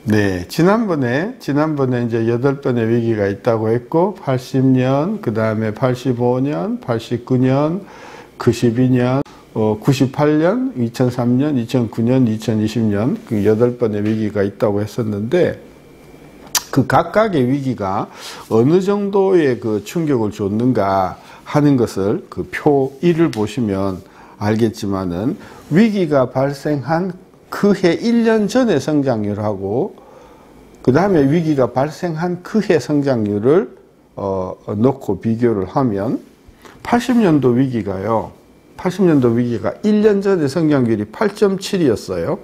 네, 지난번에 이제 8번의 위기가 있다고 했고, 80년, 그 다음에 85년, 89년, 92년, 98년, 2003년, 2009년, 2020년, 그 8번의 위기가 있다고 했었는데, 그 각각의 위기가 어느 정도의 그 충격을 줬는가 하는 것을 그 표 1을 보시면 알겠지만은, 위기가 발생한 그 해 1년 전의 성장률하고 그 다음에 위기가 발생한 그 해 성장률을 놓고 비교를 하면 80년도 위기가 1년 전의 성장률이 8.7이었어요.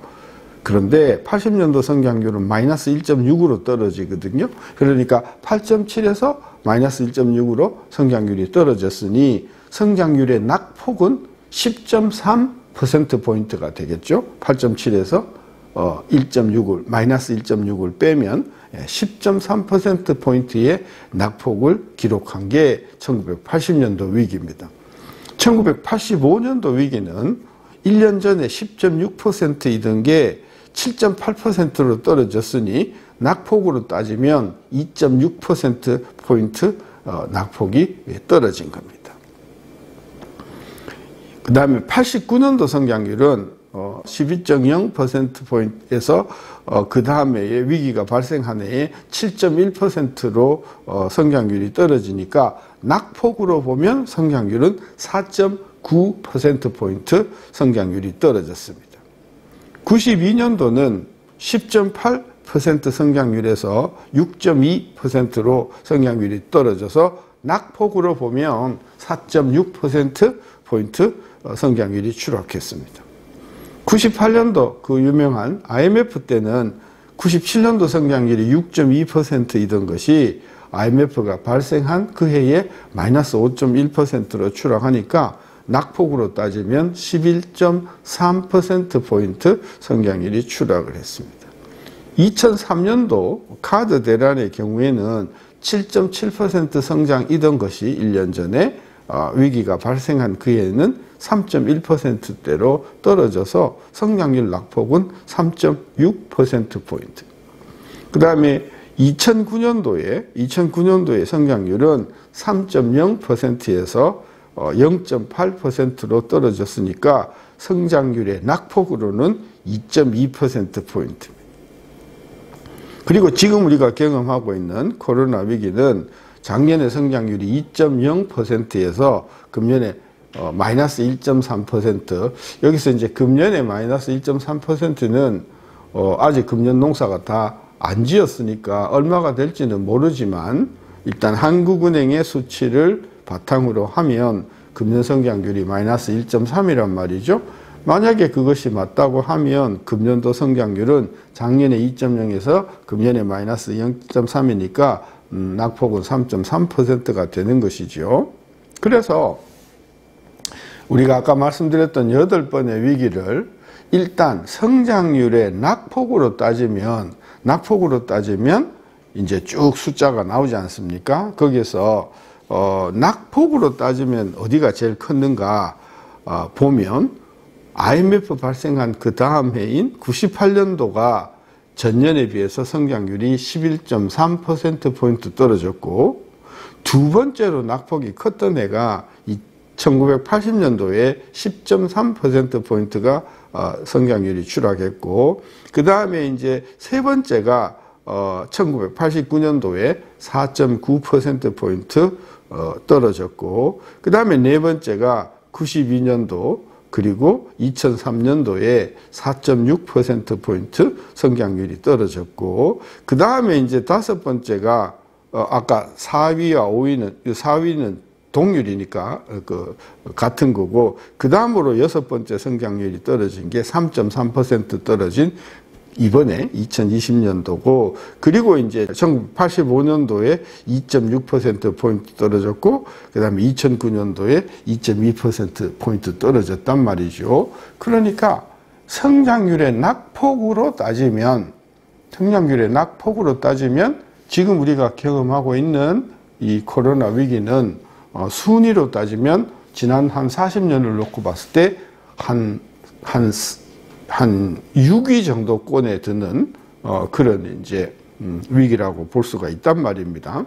그런데 80년도 성장률은 마이너스 1.6으로 떨어지거든요. 그러니까 8.7에서 마이너스 1.6으로 성장률이 떨어졌으니 성장률의 낙폭은 10.3%포인트가 되겠죠. 8.7에서 1.6을, 마이너스 1.6을 빼면 10.3%포인트의 낙폭을 기록한 게 1980년도 위기입니다. 1985년도 위기는 1년 전에 10.6%이던 게 7.8%로 떨어졌으니 낙폭으로 따지면 2.6%포인트 낙폭이 떨어진 겁니다. 그 다음에 89년도 성장률은 12.0%포인트에서 그 다음에 위기가 발생한 해에 7.1%로 성장률이 떨어지니까 낙폭으로 보면 성장률은 4.9%포인트 성장률이 떨어졌습니다. 92년도는 10.8% 성장률에서 6.2%로 성장률이 떨어져서 낙폭으로 보면 4.6%포인트 성장률이 추락했습니다. 98년도 그 유명한 IMF 때는 97년도 성장률이 6.2%이던 것이 IMF가 발생한 그 해에 마이너스 5.1%로 추락하니까 낙폭으로 따지면 11.3%포인트 성장률이 추락을 했습니다. 2003년도 카드 대란의 경우에는 7.7% 성장이던 것이 1년 전에 위기가 발생한 그 해에는 3.1%대로 떨어져서 성장률 낙폭은 3.6%포인트. 그 다음에 2009년도의 성장률은 3.0%에서 0.8%로 떨어졌으니까 성장률의 낙폭으로는 2.2%포인트입니다. 그리고 지금 우리가 경험하고 있는 코로나 위기는 작년에 성장률이 2.0%에서 금년에 마이너스 1.3%. 여기서 이제 금년에 마이너스 1.3%는 아직 금년 농사가 다 안 지었으니까 얼마가 될지는 모르지만 일단 한국은행의 수치를 바탕으로 하면 금년 성장률이 마이너스 1.3이란 말이죠. 만약에 그것이 맞다고 하면 금년도 성장률은 작년에 2.0에서 금년에 마이너스 0.3이니까 낙폭은 3.3%가 되는 것이죠. 그래서 우리가 아까 말씀드렸던 8번의 위기를 일단 성장률의 낙폭으로 따지면 이제 쭉 숫자가 나오지 않습니까? 거기서 낙폭으로 따지면 어디가 제일 컸는가 보면 IMF 발생한 그 다음 해인 98년도가 전년에 비해서 성장률이 11.3%포인트 떨어졌고, 두 번째로 낙폭이 컸던 해가 1980년도에 10.3%포인트가 성장률이 추락했고, 그 다음에 이제 세 번째가 1989년도에 4.9%포인트 떨어졌고, 그 다음에 네 번째가 92년도 그리고 2003년도에 4.6%포인트 성장률이 떨어졌고, 그 다음에 이제 다섯 번째가 아까 4위와 4위는 동률이니까 같은 거고, 그 다음으로 여섯 번째 성장률이 떨어진 게 3.3% 떨어진 이번에 2020년도고, 그리고 이제 1985년도에 2.6%포인트 떨어졌고, 그 다음에 2009년도에 2.2%포인트 떨어졌단 말이죠. 그러니까 성장률의 낙폭으로 따지면 지금 우리가 경험하고 있는 이 코로나 위기는 순위로 따지면 지난 한 40년을 놓고 봤을 때 한 6위 정도권에 드는 그런 이제 위기라고 볼 수가 있단 말입니다.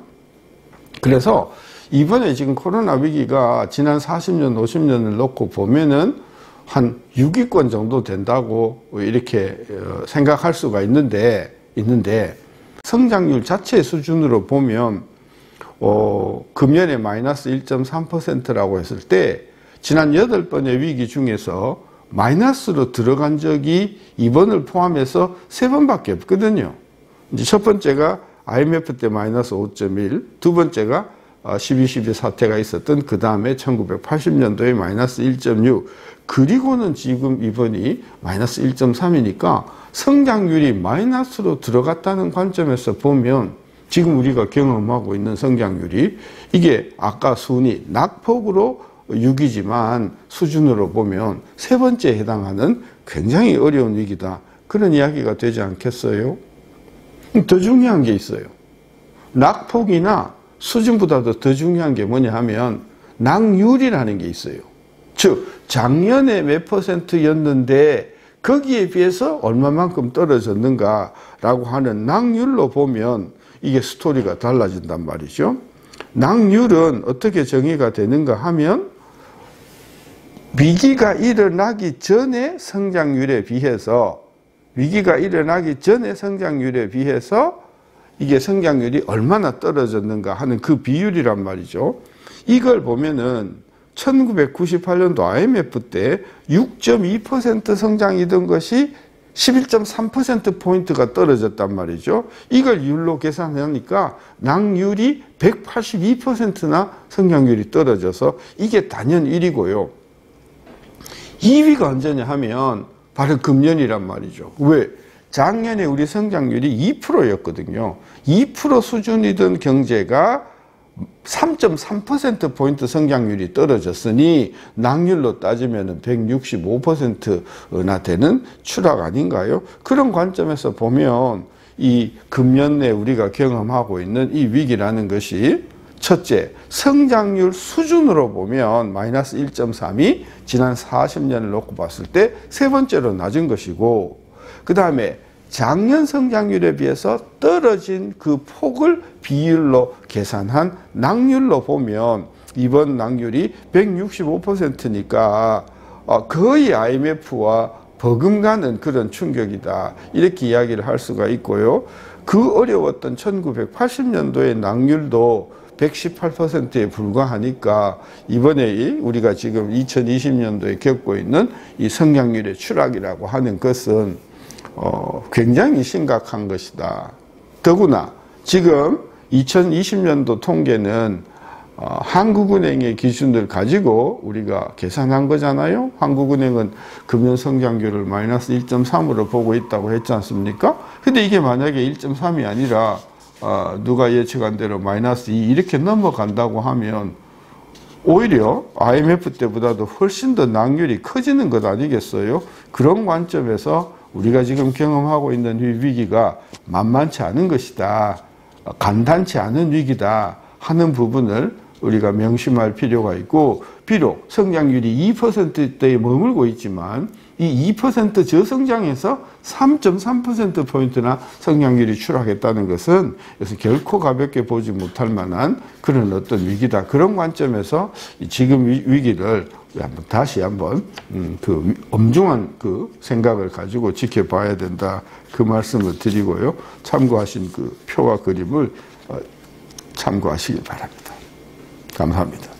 그래서 이번에 지금 코로나 위기가 지난 40년, 50년을 놓고 보면은 한 6위권 정도 된다고 이렇게 생각할 수가 있는데 성장률 자체 수준으로 보면 금년에 마이너스 1.3%라고 했을 때 지난 8번의 위기 중에서 마이너스로 들어간 적이 이번을 포함해서 3번밖에 없거든요. 이제 첫 번째가 IMF 때 마이너스 5.1, 두 번째가 12.12 사태가 있었던 그 다음에 1980년도에 마이너스 1.6, 그리고는 지금 이번이 마이너스 1.3이니까 성장률이 마이너스로 들어갔다는 관점에서 보면 지금 우리가 경험하고 있는 성장률이 이게 아까 순위 낙폭으로 6이지만 수준으로 보면 세 번째에 해당하는 굉장히 어려운 위기다. 그런 이야기가 되지 않겠어요? 더 중요한 게 있어요. 낙폭이나 수준보다도 더 중요한 게 뭐냐 하면 낙률이라는 게 있어요. 즉 작년에 몇 %였는데 거기에 비해서 얼마만큼 떨어졌는가라고 하는 낙률로 보면 이게 스토리가 달라진단 말이죠. 낙률은 어떻게 정의가 되는가 하면 위기가 일어나기 전에 성장률에 비해서 이게 성장률이 얼마나 떨어졌는가 하는 그 비율이란 말이죠. 이걸 보면은 1998년도 IMF 때 6.2% 성장이던 것이 11.3%포인트가 떨어졌단 말이죠. 이걸 율로 계산하니까 낙률이 182%나 성장률이 떨어져서 이게 단연 1위고요. 2위가 언제냐 하면 바로 금년이란 말이죠. 왜? 작년에 우리 성장률이 2%였거든요. 2% 수준이던 경제가 3.3%포인트 성장률이 떨어졌으니 낙률로 따지면 165%나 되는 추락 아닌가요? 그런 관점에서 보면 이 금년에 우리가 경험하고 있는 이 위기라는 것이 첫째, 성장률 수준으로 보면 마이너스 1.3이 지난 40년을 놓고 봤을 때 세 번째로 낮은 것이고, 그 다음에 작년 성장률에 비해서 떨어진 그 폭을 비율로 계산한 낙률로 보면 이번 낙률이 165%니까 거의 IMF와 버금가는 그런 충격이다. 이렇게 이야기를 할 수가 있고요. 그 어려웠던 1980년도의 낙률도 118%에 불과하니까 이번에 우리가 지금 2020년도에 겪고 있는 이 성장률의 추락이라고 하는 것은 굉장히 심각한 것이다. 더구나 지금 2020년도 통계는 한국은행의 기준을 가지고 우리가 계산한 거잖아요. 한국은행은 금년 성장률을 마이너스 1.3으로 보고 있다고 했지 않습니까? 근데 이게 만약에 1.3이 아니라 누가 예측한 대로 마이너스 2 이렇게 넘어간다고 하면 오히려 IMF 때보다도 훨씬 더 낙률이 커지는 것 아니겠어요? 그런 관점에서 우리가 지금 경험하고 있는 이 위기가 만만치 않은 것이다. 간단치 않은 위기다 하는 부분을 우리가 명심할 필요가 있고, 비록 성장률이 2%대에 머물고 있지만 이 2% 저성장에서 3.3%포인트나 성장률이 추락했다는 것은 그래서 결코 가볍게 보지 못할 만한 그런 어떤 위기다. 그런 관점에서 지금 위기를 다시 한번 그 엄중한 그 생각을 가지고 지켜봐야 된다. 그 말씀을 드리고요. 참고하신 그 표와 그림을 참고하시기 바랍니다. 감사합니다.